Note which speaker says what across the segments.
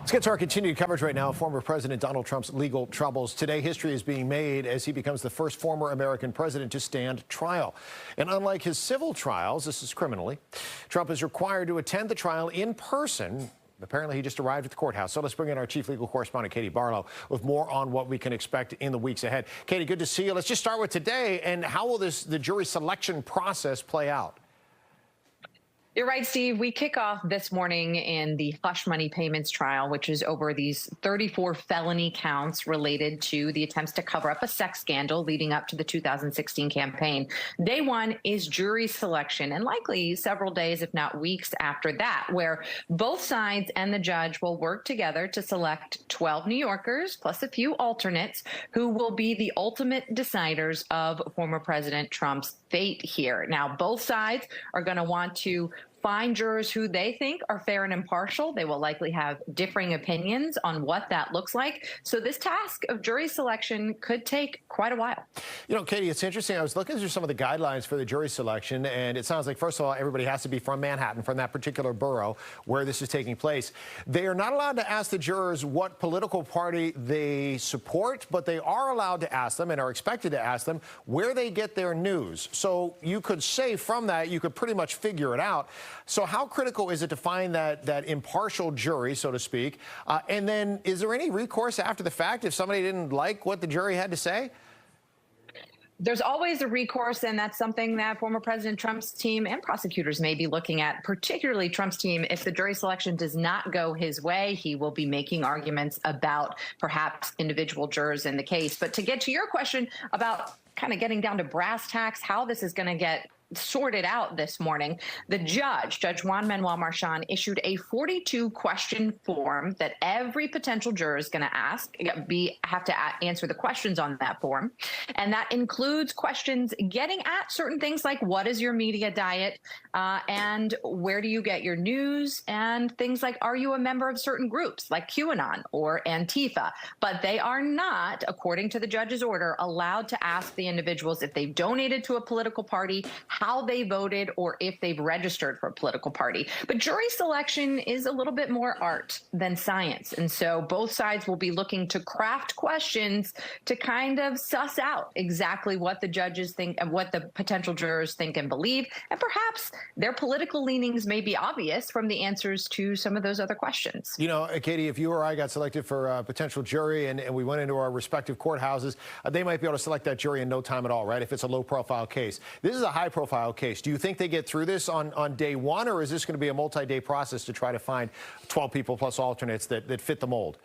Speaker 1: Let's get to our continued coverage right now of former President Donald Trump's legal troubles. Today, history is being made as he becomes the first former American president to stand trial. And unlike his civil trials, this is criminally, Trump is required to attend the trial in person. Apparently, he just arrived at the courthouse. So let's bring in our chief legal correspondent, Katie Barlow, with more on what we can expect in the weeks ahead. Katie, good to see you. Let's just start with today. And how will the jury selection process play out?
Speaker 2: You're right, Steve. We kick off this morning in the hush money payments trial, which is over these 34 felony counts related to the attempts to cover up a sex scandal leading up to the 2016 campaign. Day one is jury selection, and likely several days, if not weeks after that, where both sides and the judge will work together to select 12 New Yorkers plus a few alternates who will be the ultimate deciders of former President Trump's fate here. Now, both sides are going to want to find jurors who they think are fair and impartial. They will likely have differing opinions on what that looks like. So this task of jury selection could take quite a while.
Speaker 1: You know, Katie, it's interesting. I was looking through some of the guidelines for the jury selection, and it sounds like, first of all, everybody has to be from Manhattan, from that particular borough where this is taking place. They are not allowed to ask the jurors what political party they support, but they are allowed to ask them and are expected to ask them where they get their news. So you could say from that, you could pretty much figure it out. So how critical is it to find that impartial jury, so to speak? And then is there any recourse after the fact if somebody didn't like what the jury had to say?
Speaker 2: There's always a recourse, and that's something that former President Trump's team and prosecutors may be looking at, particularly Trump's team. If the jury selection does not go his way, he will be making arguments about perhaps individual jurors in the case. But to get to your question about kind of getting down to brass tacks, how this is going to get sorted out this morning, the Judge Juan Manuel Marchand, issued a 42-question form that every potential juror is going to have to answer the questions on that form. And that includes questions getting at certain things like, what is your media diet, and where do you get your news, and things like, are you a member of certain groups like QAnon or Antifa? But they are not, according to the judge's order, allowed to ask the individuals if they've donated to a political party, how they voted, or if they've registered for a political party. But jury selection is a little bit more art than science. And so both sides will be looking to craft questions to kind of suss out exactly what the judges think and what the potential jurors think and believe. And perhaps their political leanings may be obvious from the answers to some of those other questions. You
Speaker 1: know, Katie, if you or I got selected for a potential jury and we went into our respective courthouses, they might be able to select that jury in no time at all, right? If it's a low-profile case. This is a high-profile case. Do you think they get through this on day one, or is this going to be a multi-day process to try to find 12 people plus alternates that fit the mold?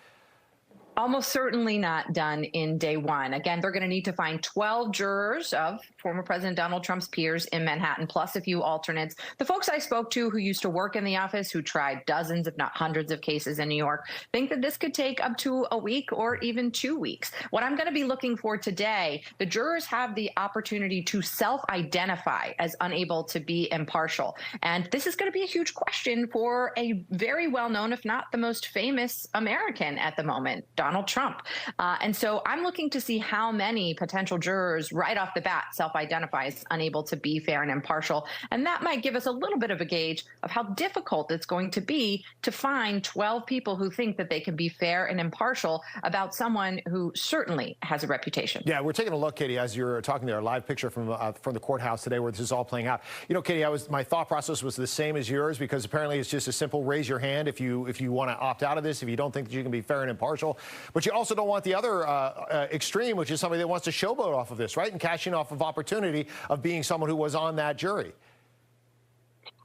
Speaker 2: Almost certainly not done in day one. Again, they're going to need to find 12 jurors of former President Donald Trump's peers in Manhattan, plus a few alternates. The folks I spoke to who used to work in the office, who tried dozens, if not hundreds of cases in New York, think that this could take up to a week or even 2 weeks. What I'm going to be looking for today, the jurors have the opportunity to self-identify as unable to be impartial. And this is going to be a huge question for a very well-known, if not the most famous American at the moment, Donald Trump. And so I'm looking to see how many potential jurors right off the bat self-identify as unable to be fair and impartial. And that might give us a little bit of a gauge of how difficult it's going to be to find 12 people who think that they can be fair and impartial about someone who certainly has a reputation.
Speaker 1: Yeah, we're taking a look, Katie, as you're talking there, a live picture from the courthouse today where this is all playing out. You know, Katie, my thought process was the same as yours, because apparently it's just a simple raise your hand if you want to opt out of this, if you don't think that you can be fair and impartial. But you also don't want the other extreme, which is somebody that wants to showboat off of this, right? And cashing off of opportunity of being someone who was on that jury.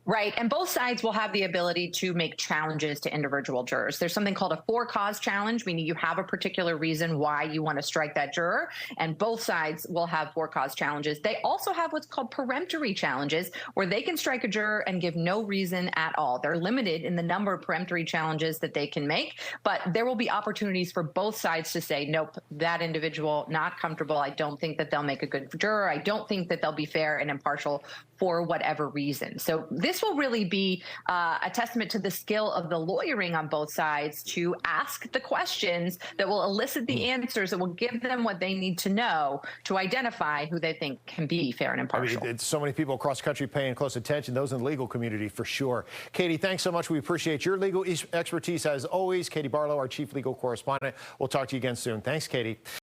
Speaker 2: Right. And both sides will have the ability to make challenges to individual jurors. There's something called a for-cause challenge, meaning you have a particular reason why you want to strike that juror. And both sides will have for-cause challenges. They also have what's called peremptory challenges, where they can strike a juror and give no reason at all. They're limited in the number of peremptory challenges that they can make, but there will be opportunities for both sides to say, nope, that individual, not comfortable. I don't think that they'll make a good juror. I don't think that they'll be fair and impartial for whatever reason. So this will really be a testament to the skill of the lawyering on both sides to ask the questions that will elicit the answers that will give them what they need to know to identify who they think can be fair and impartial.
Speaker 1: I mean, it's so many people across the country paying close attention, those in the legal community for sure. Katie, thanks so much. We appreciate your legal expertise as always. Katie Barlow, our chief legal correspondent. We'll talk to you again soon. Thanks, Katie.